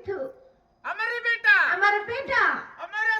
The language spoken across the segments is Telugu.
सिद्धू हमारे बेटा हमारा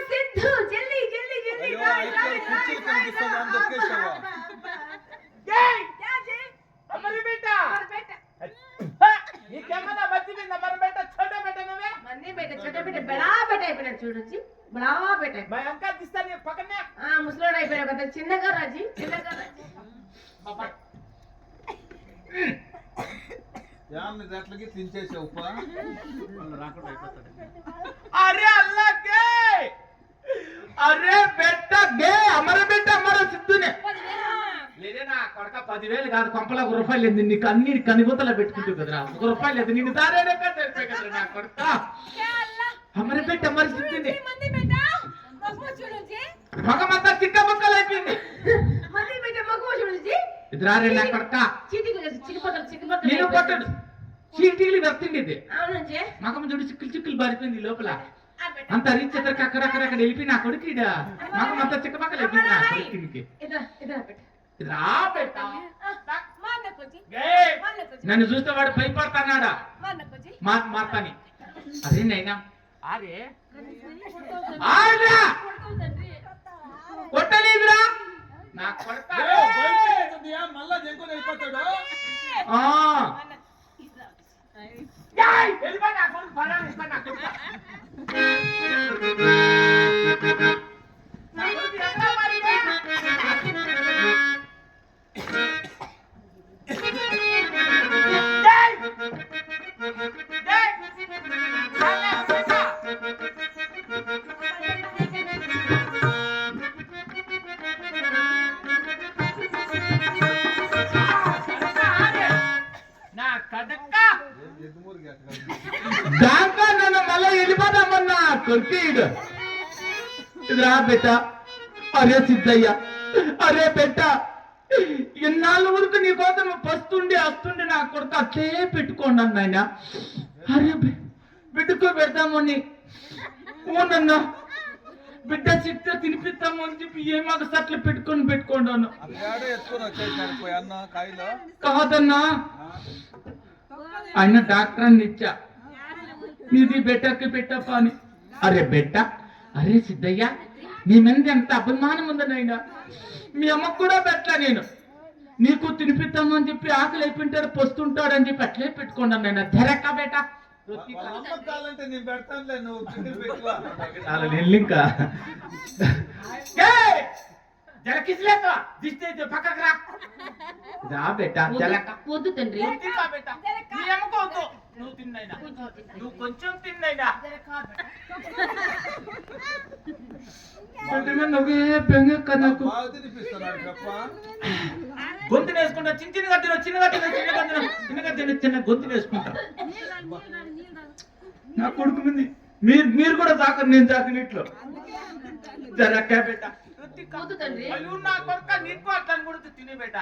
सिद्धू जल्दी जल्दी जल्दी क्या जी हमारे बेटा ये क्या मना बच्ची में हमारा बेटा छोटा बेटा ना मन्ने बेटा छोटे बेटे बड़ा बेटा అయిపోయినా చూడండి बड़ा बेटा मैं अंका दिस्ता नहीं पकड़ने ముసలోడు అయిపోయా కదా చిన్నగా రాజీ पापा यान दाटलకి తించేసావు పా వాళ్ళు రాకుండా అయిపోతాడు अरे अल्लाह के अरे बेटा गे हमारा बेटा हमारा सिद्धू ने లేదేనా కొడక 10,000 కాదు కొంపల రూపాయలు లేదు నీకు అన్ని కనిగొతల పెట్టుకుంటూ కదరా 1 రూపాయి లేదు నిన్ను దారేనే కట్టేస్తే కదరా నా కొడక क्या अल्लाह हमारे बेटा हमारे सिद्धू ने మంది बेटा మగవ చూడండి మగమంతా చిక్క ముక్కలు అయిపోయింది మంది बेटा మగవ చూడండి ఇద్రారే నా కొడక చీటికి చిక్కుపక్కలు నేను కొట్టడు చీటికి వస్తుంది ఇది అవునండి మగం చూడు చిక్కులు బారిపోయింది లోపల అంత రీచ్ ఎక్కడికి అక్కడక్కడ వెళ్ళిపి నా కొడుకు ఇడ మగమంతా చిక్క ముక్కలు అయిపోయింది నా కొడుకునికి ఇద్రా బేటా నన్ను చూస్తే వాడు భయపడతాడా మాతాని అదే నైనా అరే కొట్టలేదురా నా కొడక మళ్ళా జంకుని అయిపోతాడు దాంట్లో నన్ను మళ్ళీ వెళ్ళిపోదామన్నా కొరికీడు ఇదిరా బెట్ట అరే సిద్ధయ్య అరే బెట్ట ఇన్నాళ్ళ వరకు నీ కోసం పస్తుండి వస్తుండి నా కొడుకు అట్లే పెట్టుకోండి నాయన అరే బిడ్డకు పెడతామని ఓనన్నా బిడ్డ చిట్ట తినిపిస్తాము అని చెప్పి ఏమాక సట్లు పెట్టుకోండి కాదన్నా ఆయన డాక్టర్ అని ఇచ్చా నీది బెట్టకి పెట్టప్ప అని అరే బెట్ట అరే సిద్ధయ్య నీ మీద ఎంత అభిమానం ఉందనైనా మీ అమ్మకు కూడా పెట్టా నేను నీకు తినిపిస్తాము అని చెప్పి ఆకలి అయిపోయింటాడు పొస్తుంటాడని చెప్పి అట్లే పెట్టుకోండి నాయన ధరక్క బేట ఇంకా జలకిస్లేక దిస్తే పక్కకు రా బేట జలక వద్దు తండ్రి బేట నీ అమ్మకు వద్దు నువ్వు తిన్నైనా నువ్వు కొంచెం తిన్నైనా నువ్వే పెంగక్క నాకు గొంతు వేసుకుంటా చిన్న గొంతు వేసుకుంటా నా కొడుకు మంది మీరు కూడా తాకరు నేను తాకినట్లు జరక్క బేట నా కొడుక నీకు అట్లా కూడా తినే బేట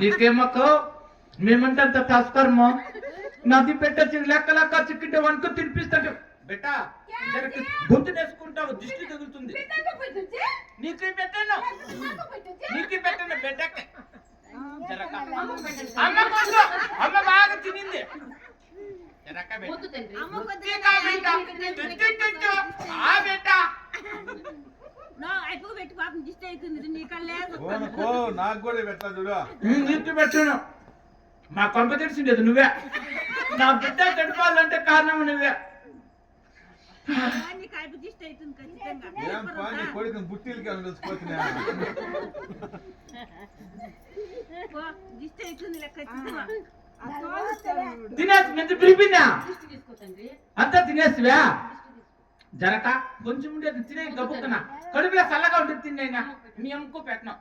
నీకేమక్కో మేమంటే అంత తస్కరమో నది పెట్ట లెక్క చిక్కింటే వనుకో తినిపిస్తాడు బేట గొంతు వేసుకుంటావు దిష్టి తగులుతుంది నీకు పెట్టాను బిడ్డకి అమ్మ బాగా తినింది నాకు కూడా పెట్టా చూడు నీకు పెట్టాను మా కొంప తెలిసిండేది నువ్వే నా బిడ్డ గడపాలంటే కారణం నువ్వే కొడుకు బుట్టిలకి కలిసిపోతున్నా తినేసి మెంత పిలిపిందా అంతా తినేసివా జరక కొంచెం ఉండేది తినే గబుక్కున్నా కడుపులో చల్లగా ఉంటుంది తిన్నైనా మీ అమ్మకు పెట్టను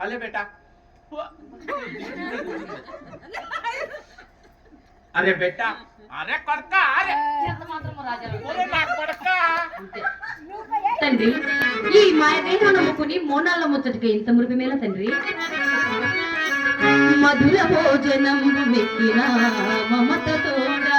అలే బేటా అరే బేటా అరే కొడక అరే కొడక తండ్రి ఈ మాయదేహం నమ్ముకుని మోనాళ్ళ ముచ్చటికి ఇంత మురిపిమేల తండ్రి మధుర భోజనం మెక్కిన మమత తోడా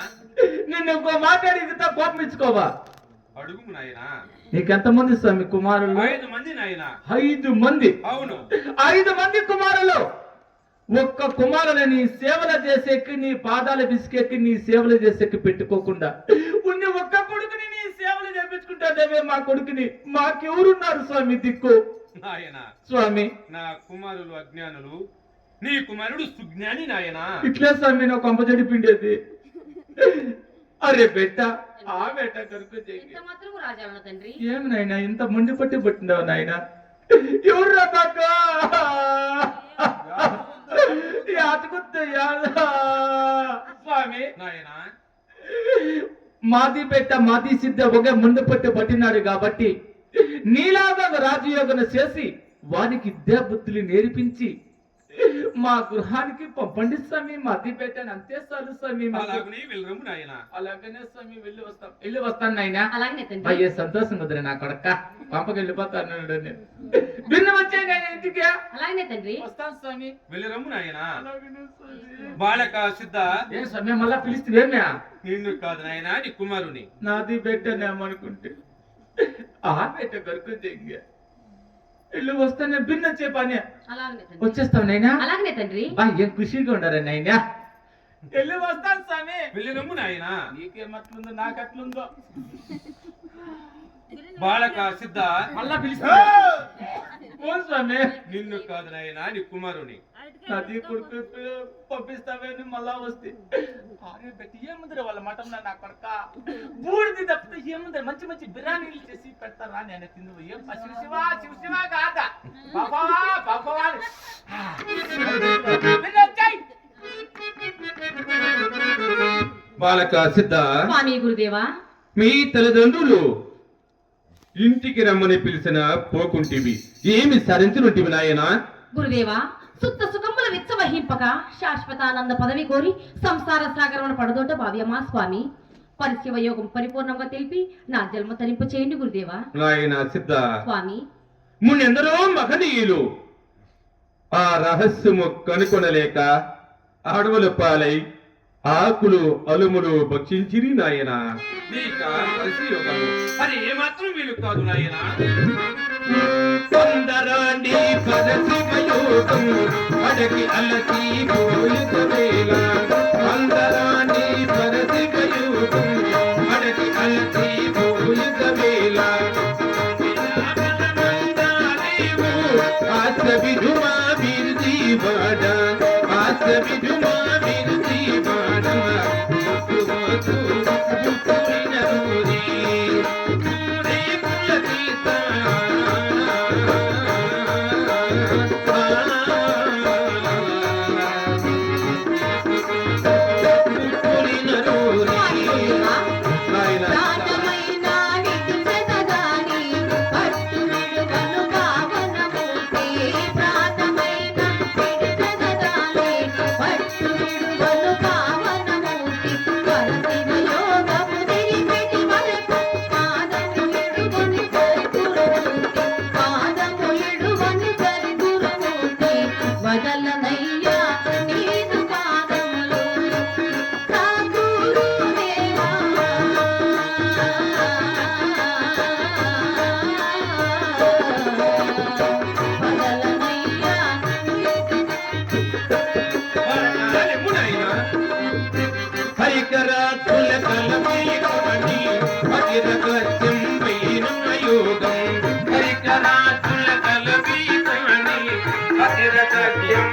నిన్ను ఇంకో మాట అడిగితే కోపం ఇచ్చుకోవా? అడుగు నాయనా. నీకెంతమంది స్వామి కుమారులు? 5 మంది నాయనా. 5 మంది. అవును. 5 మంది కుమారులు. ఒక్క కుమారుని నీ సేవలు చేసేకి, నీ పాదాలు బిసికెక్కి నీ సేవలు చేసేకి పెట్టుకోకుండా ఉన్న ఒక్క కొడుకుని నీ సేవలు చేపించుకుంటాదేమే మా కొడుకుని. మాకెవరున్నారు స్వామి దిక్కు? నాయనా స్వామి, నా కుమారులు అజ్ఞానులు, నీ కుమారుడు సుజ్ఞాని నాయనా. ఇట్లే స్వామి నా కొంప చెడిపిండేది. అరే బెట్ట, ఆ బెట్ట కనుక ఇంత మాత్రం రాజాలన తండ్రి. ఏమి నాయనా ఇంత మొండి పట్టి పట్టినావు నాయన? ఎవరు యాతకొద్దయ్యా స్వామి నాయనా మాది పెట్ట మాది సిద్ధ ఒకే ముందు పట్టు పట్టినాడు కాబట్టి నీలాగా రాజయోగన చేసి వానికి విద్యా బుద్ధులు నేర్పించి మా గృహానికి పంపండి స్వామి మాది పెట్టాను అంతే చాలు స్వామి మాకు. అలాగనే వెళ్ళరము నాయనా. అలాగనే స్వామి వెళ్ళి వస్తాను నాయనా. అలాగనే తండ్రి. అయ్యే సంతోషం కుదిరే నా కొడక పంపకి వెళ్ళిపోతాను భిన్న వచ్చాయి నేను ఇంటికి అలాగనే తండ్రి. వస్తాను స్వామి. వెళ్ళరము నాయనా. అలాగనే స్వామి. బాలక సిద్ధ ఏం స్వామి మళ్ళా పిలిస్తేమా నిన్ను కాదు నాయనా నీ కుమారుని. నాది పెట్టనేమనుకుంటే ఆ పెట్ట కొరకు జంగ ఇల్లు వస్తానే భిన్న చెప్పానే అలాగనే తండ్రి. వచ్చేస్తావు నైనా. అలాగనే తండ్రి. బా ఏం ఖుషిగా ఉండరా నైనా. ఇల్లు వస్తాను స్వామి. వెళ్ళరము నాయనా. నీకేమట్లుందో నాకట్లుందో. బాలక సిద్ధ మళ్ళా పిలుస్తా స్వామి. నిన్ను కాదు నాయనా నీ కుమారుని. నది కొడుకు పంపిస్తావేని మళ్ళా వస్తే అరే బెట్టి ఏముందిరా వాళ్ళ మటంలో నా కొడక బూడిది తప్పితే ఏముంది మంచి మంచి బిర్యానీలు చేసి పెడతారా నేను తిందు ఏం శివ కాదా బాబా బాబా బాలక సిద్ధ స్వామి గురుదేవా. మీ తల్లిదండ్రులు ఇంటికి రమ్మని పిలిచిన పోకుంటివి ఏమి సరించునుంటివి నాయనా. గురుదేవా సుత్త సుఖముల విచ్చవహింపక శాశ్వతానంద పదవి కోరి సంసార సాగరమున పడదోట భావ్యమా స్వామి. పరిశివ యోగం పరిపూర్ణంగా తెలిపి నా జన్మ తరింపు చేయండి గురుదేవా. నాయన సిద్ధ స్వామి మున్నెందరో మహనీయులు ఆ రహస్యము కనుకొనలేక అడవుల పాలై ఆకులు అలుములు భక్షించిరి నాయన. అది ఏమాత్రం వీలు కాదు నాయన. కొందరాని పరశివయోగం అడగి అలసి పోయిన వేళ అందరాని పరశివయోగం అడగి అలసి పోయిన వేళ ఆశ విధుమా విరుది వాడ ఆశ విధుమా విరుది వాడ యోగం హరికరాతుల కలవీకమణి అతిరథ్యం